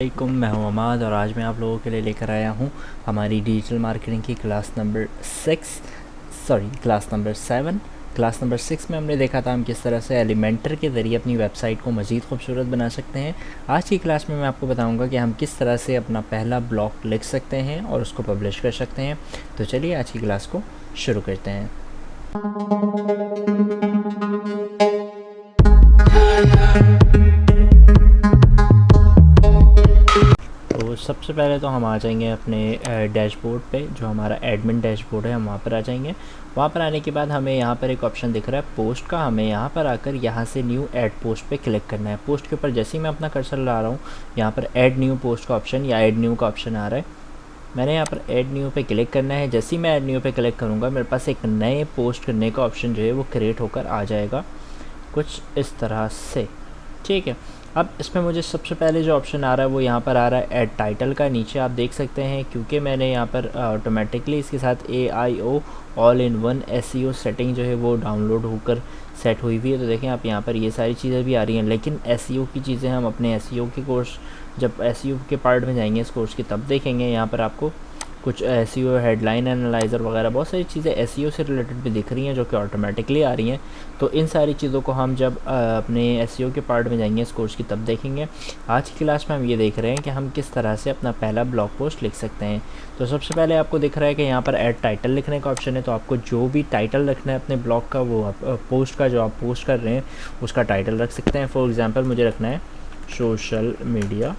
वालेकुम, मैं हूं अमाद और आज मैं आप लोगों के लिए लेकर आया हूं हमारी डिजिटल मार्केटिंग की क्लास नंबर 7। क्लास नंबर 6 में हमने देखा था हम किस तरह से एलिमेंटर के ज़रिए अपनी वेबसाइट को मज़ीद खूबसूरत बना सकते हैं। आज की क्लास में मैं आपको बताऊंगा कि हम किस तरह से अपना पहला ब्लॉग लिख सकते हैं और उसको पब्लिश कर सकते हैं। तो चलिए आज की क्लास को शुरू करते हैं। तो सबसे पहले तो हम आ जाएंगे अपने डैशबोर्ड पे, जो हमारा एडमिन डैशबोर्ड है, हम वहाँ पर आ जाएंगे। वहाँ पर आने के बाद हमें यहाँ पर एक ऑप्शन दिख रहा है पोस्ट का। हमें यहाँ पर आकर यहाँ से न्यू ऐड पोस्ट पे क्लिक करना है। पोस्ट के ऊपर जैसे ही मैं अपना कर्सर ला रहा हूँ, यहाँ पर ऐड न्यू पोस्ट का ऑप्शन या ऐड न्यू का ऑप्शन आ रहा है। मैंने यहाँ पर ऐड न्यू पे क्लिक करना है। जैसे ही मैं ऐड न्यू पे क्लिक करूँगा, मेरे पास एक नए पोस्ट करने का ऑप्शन जो है वो क्रिएट होकर आ जाएगा कुछ इस तरह से। ठीक है, अब इसमें मुझे सबसे पहले जो ऑप्शन आ रहा है वो यहाँ पर आ रहा है ऐड टाइटल का। नीचे आप देख सकते हैं, क्योंकि मैंने यहाँ पर ऑटोमेटिकली इसके साथ AIO all in one SEO setting जो है वो डाउनलोड होकर सेट हुई हुई है। तो देखें आप, यहाँ पर ये सारी चीज़ें भी आ रही हैं, लेकिन SEO की चीज़ें हम अपने SEO के कोर्स, जब SEO के पार्ट में जाएंगे इस कोर्स की, तब देखेंगे। यहाँ पर आपको कुछ SEO हेडलाइन एनालाइज़र वगैरह बहुत सारी चीज़ें SEO से रिलेटेड भी दिख रही हैं जो कि ऑटोमेटिकली आ रही हैं। तो इन सारी चीज़ों को हम जब अपने SEO के पार्ट में जाएंगे इस कोर्स की, तब देखेंगे। आज की क्लास में हम ये देख रहे हैं कि हम किस तरह से अपना पहला ब्लॉग पोस्ट लिख सकते हैं। तो सबसे पहले आपको दिख रहा है कि यहाँ पर ऐड टाइटल लिखने का ऑप्शन है। तो आपको जो भी टाइटल रखना है अपने ब्लॉग का, वो पोस्ट का जो आप पोस्ट कर रहे हैं उसका टाइटल रख सकते हैं। फॉर एग्ज़ाम्पल मुझे रखना है सोशल मीडिया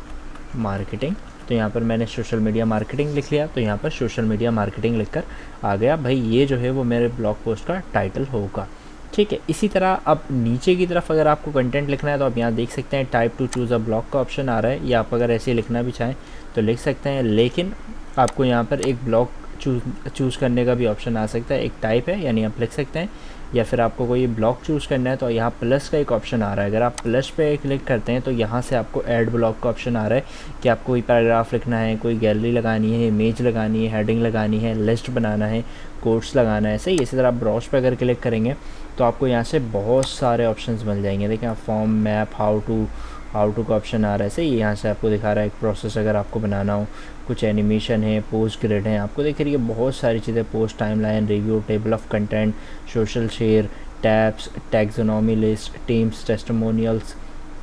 मार्केटिंग। तो यहाँ पर मैंने सोशल मीडिया मार्केटिंग लिख लिया। तो यहाँ पर सोशल मीडिया मार्केटिंग लिखकर आ गया भाई, ये जो है वो मेरे ब्लॉग पोस्ट का टाइटल होगा। ठीक है, इसी तरह अब नीचे की तरफ अगर आपको कंटेंट लिखना है तो आप यहाँ देख सकते हैं type two choose a blog का ऑप्शन आ रहा है, या आप अगर ऐसे लिखना भी चाहें तो लिख सकते हैं। लेकिन आपको यहाँ पर एक ब्लॉग चूज़ करने का भी ऑप्शन आ सकता है। एक टाइप है, यानी आप लिख सकते हैं, या फिर आपको कोई ब्लॉग चूज़ करना है तो यहाँ प्लस का एक ऑप्शन आ रहा है। अगर आप प्लस पे क्लिक करते हैं तो यहाँ से आपको ऐड ब्लॉग का ऑप्शन आ रहा है कि आपको कोई पैराग्राफ लिखना है, कोई गैलरी लगानी है, इमेज लगानी है, हेडिंग लगानी है, लिस्ट बनाना है, कोट्स लगाना है। सही, इसी तरह आप ब्राउज पे अगर क्लिक करेंगे तो आपको यहाँ से बहुत सारे ऑप्शंस मिल जाएंगे। देखें आप, फॉर्म, मैप, हाउ टू का ऑप्शन आ रहा है। सही, यहाँ से आपको दिखा रहा है एक प्रोसेस अगर आपको बनाना हो, कुछ एनिमेशन है, पोस्ट ग्रिड है, आपको देख रही है बहुत सारी चीज़ें, post timeline, review, table of content, social share, tabs, taxonomy list, teams, testimonials,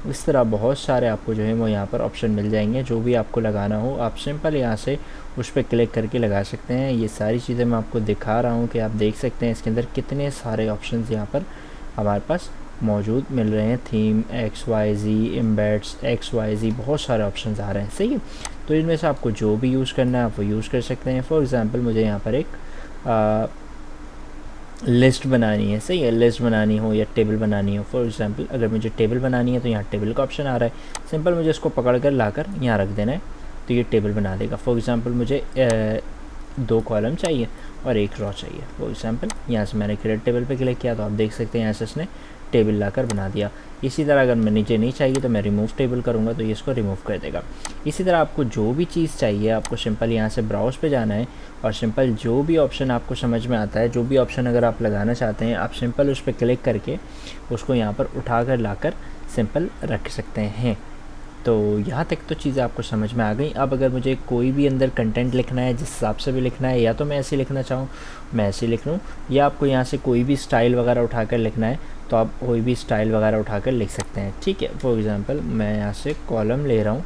इस तरह बहुत सारे आपको जो है वो यहाँ पर ऑप्शन मिल जाएंगे। जो भी आपको लगाना हो आप सिंपल यहाँ से उस पर क्लिक करके लगा सकते हैं। ये सारी चीज़ें मैं आपको दिखा रहा हूँ कि आप देख सकते हैं इसके अंदर कितने सारे ऑप्शंस यहाँ पर हमारे पास मौजूद मिल रहे हैं। थीम, XYZ, एम्बेड्स, XYZ, बहुत सारे ऑप्शंस आ रहे हैं। सही है, तो इनमें से आपको जो भी यूज़ करना है आप वो यूज़ कर सकते हैं। फॉर एग्ज़ाम्पल मुझे यहाँ पर एक लिस्ट बनानी है। सही है, लिस्ट बनानी हो या टेबल बनानी हो। फॉर एग्ज़ाम्पल अगर मुझे टेबल बनानी है तो यहाँ टेबल का ऑप्शन आ रहा है। सिंपल मुझे इसको पकड़ कर ला कर यहाँ रख देना है तो ये टेबल बना देगा। फॉर एग्ज़ाम्पल मुझे 2 कॉलम चाहिए और 1 रो चाहिए। फॉर एग्ज़ाम्पल यहाँ से मैंने क्रिएट टेबल पे क्लिक किया तो आप देख सकते हैं यहाँ से इसने टेबल लाकर बना दिया। इसी तरह अगर मैं नीचे नहीं चाहिए तो मैं रिमूव टेबल करूँगा तो ये इसको रिमूव कर देगा। इसी तरह आपको जो भी चीज़ चाहिए, आपको सिंपल यहाँ से ब्राउज़ पे जाना है और सिंपल जो भी ऑप्शन आपको समझ में आता है, जो भी ऑप्शन अगर आप लगाना चाहते हैं, आप सिंपल उस पर क्लिक करके उसको यहाँ पर उठा कर ला कर सिंपल रख सकते हैं। तो यहाँ तक तो चीज़ें आपको समझ में आ गई। अब अगर मुझे कोई भी अंदर कंटेंट लिखना है, जिस हिसाब से भी लिखना है, या तो मैं ऐसे लिखना चाहूँ मैं ऐसे लिख लूँ, या आपको यहाँ से कोई भी स्टाइल वगैरह उठाकर लिखना है तो आप कोई भी स्टाइल वगैरह उठाकर लिख सकते हैं। ठीक है, फॉर एग्ज़ाम्पल मैं यहाँ से कॉलम ले रहा हूँ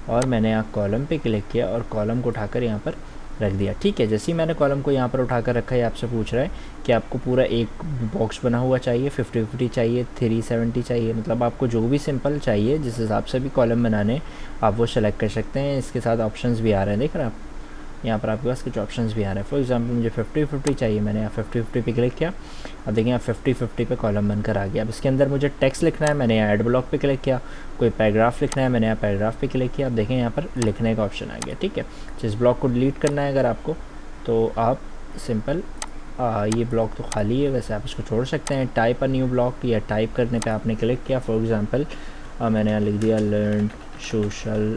और मैंने यहाँ कॉलम पे क्लिक किया और कॉलम को उठाकर यहाँ पर रख दिया। ठीक है, जैसे ही मैंने कॉलम को यहाँ पर उठा कर रखा है, आपसे पूछ रहा है कि आपको पूरा एक बॉक्स बना हुआ चाहिए, 50-50 चाहिए, 370 चाहिए, मतलब आपको जो भी सिंपल चाहिए, जिस हिसाब से भी कॉलम बनाने आप वो सेलेक्ट कर सकते हैं। इसके साथ ऑप्शंस भी आ रहे हैं, देख रहे हैं आप, यहाँ पर आपके पास कुछ ऑप्शंस भी आ रहे हैं। फॉर एग्जांपल मुझे 50-50 चाहिए, मैंने यहाँ 50-50 पे क्लिक किया। अब देखिए यहाँ 50-50 पे कॉलम बनकर आ गया। अब इसके अंदर मुझे टेक्स्ट लिखना है, मैंने यहाँ ऐड ब्लॉक पे क्लिक किया। कोई पैराग्राफ लिखना है, मैंने यहाँ पैराग्राफ पे क्लिक किया। अब देखें यहाँ पर लिखने का ऑप्शन आ गया। ठीक है, जिस ब्लॉक को डिलीट करना है अगर आपको, तो आप सिंपल ये ब्लॉक तो खाली है, वैसे आप इसको छोड़ सकते हैं। टाइप अ न्यू ब्लॉक, या टाइप करने पे आपने क्लिक किया। फॉर एग्जांपल मैंने यहाँ लिख दिया learn social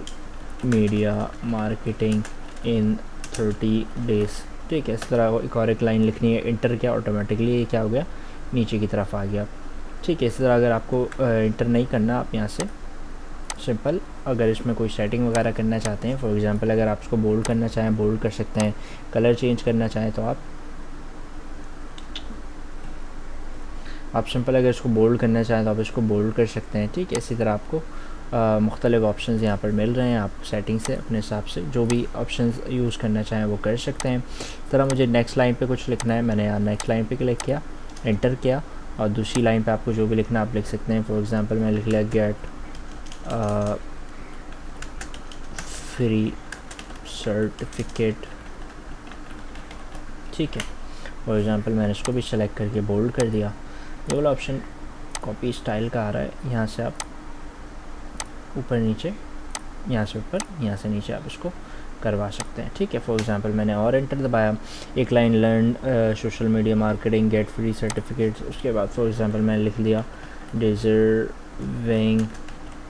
media marketing in 30 days. ठीक है, इस तरह एक लाइन लिखनी है, इंटर किया, ऑटोमेटिकली ये क्या हो गया, नीचे की तरफ आ गया। ठीक है, इस तरह अगर आपको इंटर नहीं करना, आप यहाँ से सिंपल अगर इसमें कोई सेटिंग वगैरह करना चाहते हैं, फॉर एग्जांपल अगर आप इसको बोल्ड करना चाहें बोल्ड कर सकते हैं, कलर चेंज करना चाहें तो आप सिंपल अगर इसको बोल्ड करना चाहें तो आप इसको बोल्ड कर सकते हैं, ठीक है। इसी तरह आपको मुख्तलिफ़ ऑप्शंस यहाँ पर मिल रहे हैं, आप सेटिंग से अपने हिसाब से जो भी ऑप्शंस यूज़ करना चाहें वो कर सकते हैं। इस तरह मुझे नेक्स्ट लाइन पे कुछ लिखना है, मैंने यहाँ नेक्स्ट लाइन पे क्लिक किया, एंटर किया, और दूसरी लाइन पे आपको जो भी लिखना आप लिख सकते हैं। फॉर एग्जांपल मैं लिख लिया गेट फ्री सर्टिफिकेट, ठीक है। फॉर एग्जांपल मैंने इसको भी सेलेक्ट करके बोल्ड कर दिया। ये वाला ऑप्शन कॉपी स्टाइल का आ रहा है, यहाँ से आप ऊपर नीचे, यहाँ से ऊपर, यहाँ से नीचे आप इसको करवा सकते हैं, ठीक है। फॉर एग्जांपल मैंने और एंटर दबाया, एक line learn social media marketing get free certificate, उसके बाद फॉर एग्जांपल मैंने लिख दिया deserving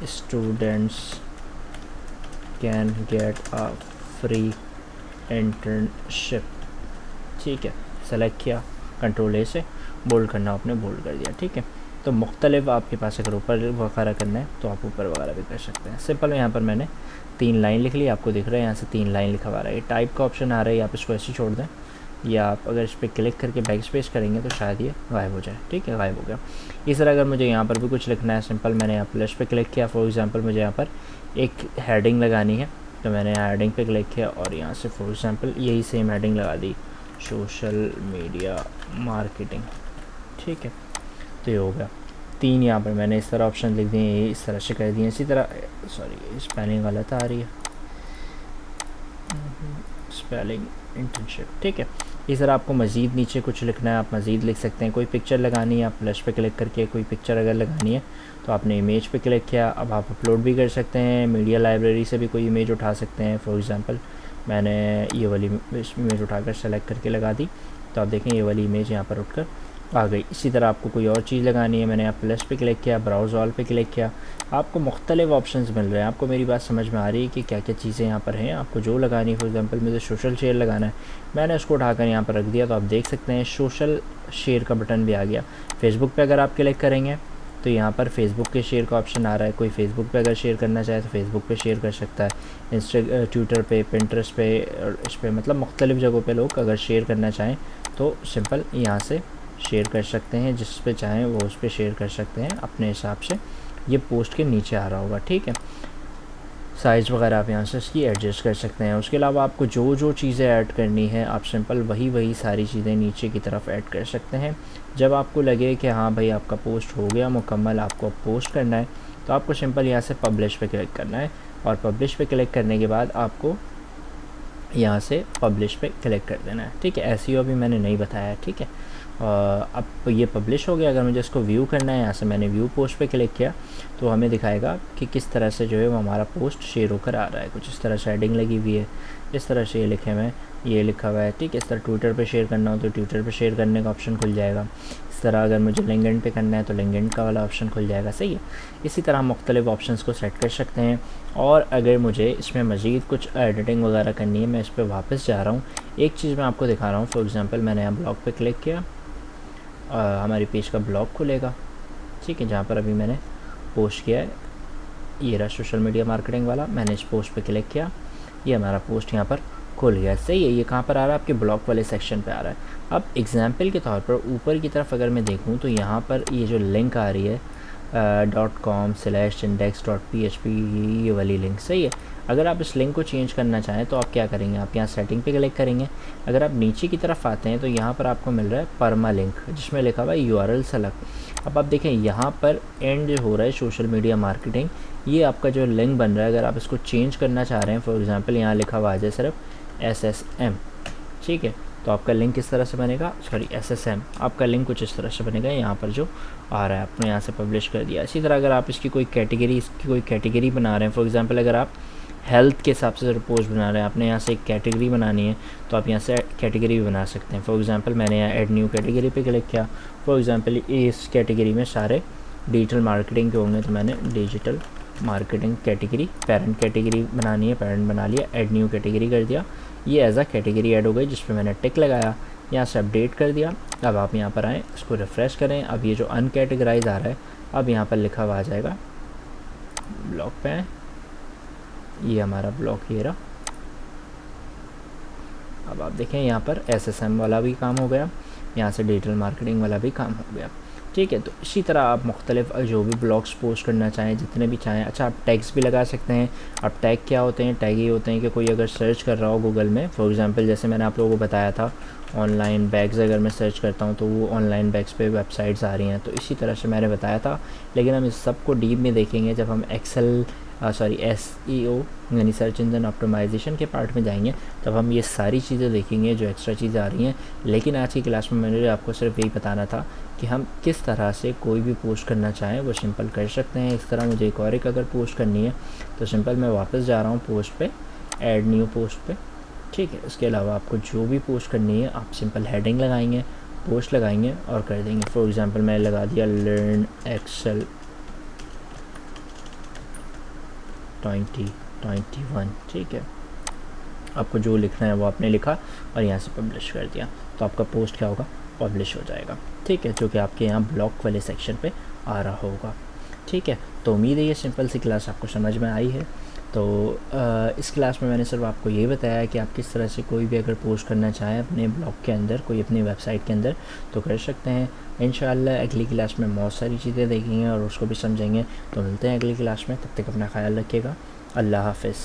students can get a free internship, ठीक है। सेलेक्ट किया, कंट्रोल ए से बोल्ड करना आपने बोल्ड कर दिया, ठीक है। तो मुख्तलिफ आपके पास अगर ऊपर वगैरह करना है तो आप ऊपर वगैरह भी कर सकते हैं। सिंपल यहाँ पर मैंने 3 लाइन लिख ली, आपको दिख रहा है यहाँ से 3 लाइन लिखा हुआ रहा है। ये टाइप का ऑप्शन आ रहा है, आप इसको ऐसे छोड़ दें, या आप अगर इस पर क्लिक करके बैक स्पेस करेंगे तो शायद ये गायब हो जाए, ठीक है, गायब हो गया। इस तरह अगर मुझे यहाँ पर भी कुछ लिखना है, सिंपल मैंने यहाँ प्लस पे क्लिक किया, फॉर एग्जांपल मुझे यहाँ पर एक हेडिंग लगानी है, तो मैंने यहाँ हेडिंग पे क्लिक किया और यहाँ से फॉर एग्जांपल यही सेम हेडिंग लगा दी, सोशल मीडिया मार्केटिंग, ठीक है। तो ये हो गया 3, यहाँ पर मैंने इस तरह ऑप्शन लिख दिए, ये इस तरह से कर दिए। इसी तरह सॉरी स्पेलिंग गलत आ रही है, स्पेलिंग इंटर्नशिप, ठीक है। इस तरह आपको मज़ीद नीचे कुछ लिखना है, आप मज़ीद लिख सकते हैं। कोई पिक्चर लगानी है, आप प्लस पे क्लिक करके कोई पिक्चर अगर लगानी है तो आपने इमेज पे क्लिक किया, अब आप अपलोड भी कर सकते हैं, मीडिया लाइब्रेरी से भी कोई इमेज उठा सकते हैं। फॉर एग्जांपल मैंने ये वाली इमेज उठाकर सेलेक्ट करके लगा दी, तो आप देखें ये वाली इमेज यहाँ पर उठकर आ गई। इसी तरह आपको कोई और चीज़ लगानी है, मैंने यहाँ प्लस पे क्लिक किया, ब्राउज़ ऑल पे क्लिक किया, आपको मुख्तलिफ ऑप्शंस मिल रहे हैं। आपको मेरी बात समझ में आ रही है कि क्या क्या चीज़ें यहाँ पर हैं, आपको जो लगानी है। फॉर एग्जांपल मुझे सोशल शेयर लगाना है, मैंने उसको उठाकर यहाँ पर रख दिया, तो आप देख सकते हैं सोशल शेयर का बटन भी आ गया। फेसबुक पे अगर आप क्लिक करेंगे तो यहाँ पर फेसबुक के शेयर का ऑप्शन आ रहा है, कोई फेसबुक पे अगर शेयर करना चाहे तो फेसबुक पे शेयर कर सकता है, ट्विटर पे, पिंटरेस्ट पे, और इस पर मतलब मुख्तलिफ़ जगहों पे लोग अगर शेयर करना चाहें तो सिंपल यहाँ से शेयर कर सकते हैं, जिस पे चाहें वो उस पर शेयर कर सकते हैं अपने हिसाब से। ये पोस्ट के नीचे आ रहा होगा, ठीक है। साइज़ वगैरह आप यहाँ से इसकी एडजस्ट कर सकते हैं। उसके अलावा आपको जो जो चीज़ें ऐड करनी है आप सिंपल वही सारी चीज़ें नीचे की तरफ ऐड कर सकते हैं। जब आपको लगे कि हाँ भाई आपका पोस्ट हो गया मुकम्मल, आपको पोस्ट करना है, तो आपको सिंपल यहाँ से पब्लिश पे क्लिक करना है, और पब्लिश पे क्लिक करने के बाद आपको यहाँ से पब्लिश पे क्लिक कर देना है, ठीक है। एसईओ अभी मैंने नहीं बताया है, ठीक है। अब ये पब्लिश हो गया। अगर मुझे इसको व्यू करना है, यहाँ से मैंने व्यू पोस्ट पे क्लिक किया तो हमें दिखाएगा कि किस तरह से जो है वो हमारा पोस्ट शेयर होकर आ रहा है। कुछ इस तरह से हेडिंग लगी हुई है, इस तरह से ये लिखे हुए हैं, ये लिखा हुआ है, ठीक है। इस तरह ट्विटर पे शेयर करना हो तो ट्विटर पे शेयर करने का ऑप्शन खुल जाएगा। इस तरह अगर मुझे लिंक्डइन पे करना है तो लिंक्डइन का वाला ऑप्शन खुल जाएगा, सही है। इसी तरह मुख्तलिफ ऑप्शंस को सेट कर सकते हैं। और अगर मुझे इसमें मज़ीद कुछ एडिटिंग वगैरह करनी है, मैं इस पर वापस जा रहा हूँ, एक चीज़ मैं आपको दिखा रहा हूँ। फॉर एग्ज़ाम्पल मैंने यहाँ ब्लॉग पे क्लिक किया, हमारी पेज का ब्लॉग खुलेगा, ठीक है, जहाँ पर अभी मैंने पोस्ट किया है, ये रहा सोशल मीडिया मार्केटिंग वाला। मैंने इस पोस्ट पे क्लिक किया, ये हमारा पोस्ट यहाँ पर खुल गया, सही है। ये कहाँ पर आ रहा है, आपके ब्लॉग वाले सेक्शन पे आ रहा है। अब एग्जांपल के तौर पर ऊपर की तरफ अगर मैं देखूँ तो यहाँ पर ये जो लिंक आ रही है .com/index.php, ये वाली लिंक, सही है। अगर आप इस लिंक को चेंज करना चाहें तो आप क्या करेंगे, आप यहाँ सेटिंग पे क्लिक करेंगे। अगर आप नीचे की तरफ आते हैं तो यहाँ पर आपको मिल रहा है परमा लिंक, जिसमें लिखा हुआ है URL सेलेक्ट। अब आप देखें यहाँ पर एंड जो हो रहा है सोशल मीडिया मार्केटिंग, ये आपका जो लिंक बन रहा है, अगर आप इसको चेंज करना चाह रहे हैं, फॉर एग्ज़ाम्पल यहाँ लिखा हुआ आ जाए सिर्फ SSM, ठीक है, तो आपका लिंक किस तरह से बनेगा, सॉरी SSM, आपका लिंक कुछ इस तरह से बनेगा। यहाँ पर जो आ रहा है आपने यहाँ से पब्लिश कर दिया। इसी तरह अगर आप इसकी कोई कैटेगरी बना रहे हैं, फॉर एग्ज़ाम्पल अगर आप हेल्थ के हिसाब से पोस्ट बना रहे हैं, आपने यहाँ से एक कैटेगरी बनानी है, तो आप यहाँ से कैटेगरी भी बना सकते हैं। फॉर एग्ज़ाम्पल मैंने यहाँ ऐड न्यू कैटेगरी पे क्लिक किया। फॉर एग्ज़ाम्पल इस कैटेगरी में सारे डिजिटल मार्केटिंग के होंगे, तो मैंने digital marketing category parent category बनानी है, पेरेंट बना लिया, ऐड न्यू कैटेगरी कर दिया, ये एज अ कैटेगरी ऐड हो गई, जिस पे मैंने टिक लगाया, यहाँ से अपडेट कर दिया। अब आप यहाँ पर आएँ, इसको रिफ़्रेश करें, अब ये जो अनकैटेगराइज आ रहा है, अब यहाँ पर लिखा हुआ आ जाएगा ब्लॉग पे आए, ये हमारा ब्लॉग ये रहा। अब आप देखें यहाँ पर SSM वाला भी काम हो गया, यहाँ से डिजिटल मार्केटिंग वाला भी काम हो गया। ठीक है, तो इसी तरह आप मुख्तलिफ जो भी ब्लॉग्स पोस्ट करना चाहें, जितने भी चाहें। अच्छा, आप टैग्स भी लगा सकते हैं। अब टैग क्या होते हैं? टैग ये होते हैं कि कोई अगर सर्च कर रहा हो गूगल में, फॉर एग्जांपल जैसे मैंने आप लोगों को बताया था ऑनलाइन बैग्स, अगर मैं सर्च करता हूँ तो वो ऑनलाइन बैग्स पे वेबसाइट्स आ रही हैं, तो इसी तरह से मैंने बताया था। लेकिन हम इस सब को डीप में देखेंगे जब हम SEO यानी सर्च इंजन ऑप्टिमाइजेशन के पार्ट में जाएंगे, तब हम ये सारी चीज़ें देखेंगे जो एक्स्ट्रा चीज़ें आ रही हैं। लेकिन आज की क्लास में मैंने आपको सिर्फ यही बताना था कि हम किस तरह से कोई भी पोस्ट करना चाहें वो सिंपल कर सकते हैं। इस तरह मुझे एक अगर पोस्ट करनी है तो सिंपल मैं वापस जा रहा हूँ पोस्ट पे, ऐड न्यू पोस्ट पे। ठीक है, इसके अलावा आपको जो भी पोस्ट करनी है आप सिंपल हेडिंग लगाएंगे, पोस्ट लगाएंगे और कर देंगे। फॉर एग्ज़ाम्पल मैंने लगा दिया लर्न एक्सेल 2021। ठीक है, आपको जो लिखना है वो आपने लिखा और यहाँ से पब्लिश कर दिया, तो आपका पोस्ट क्या होगा? पब्लिश हो जाएगा। ठीक है, जो कि आपके यहाँ ब्लॉग वाले सेक्शन पे आ रहा होगा। ठीक है, तो उम्मीद है ये सिंपल सी क्लास आपको समझ में आई है। तो इस क्लास में मैंने सिर्फ आपको ये बताया कि आप किस तरह से कोई भी अगर पोस्ट करना चाहें अपने ब्लॉग के अंदर, कोई अपनी वेबसाइट के अंदर, तो कर सकते हैं। इंशाल्लाह अगली क्लास में बहुत सारी चीज़ें देखेंगे और उसको भी समझेंगे। तो मिलते हैं अगली क्लास में, तब तक अपना ख्याल रखिएगा। अल्लाह हाफ़िज़।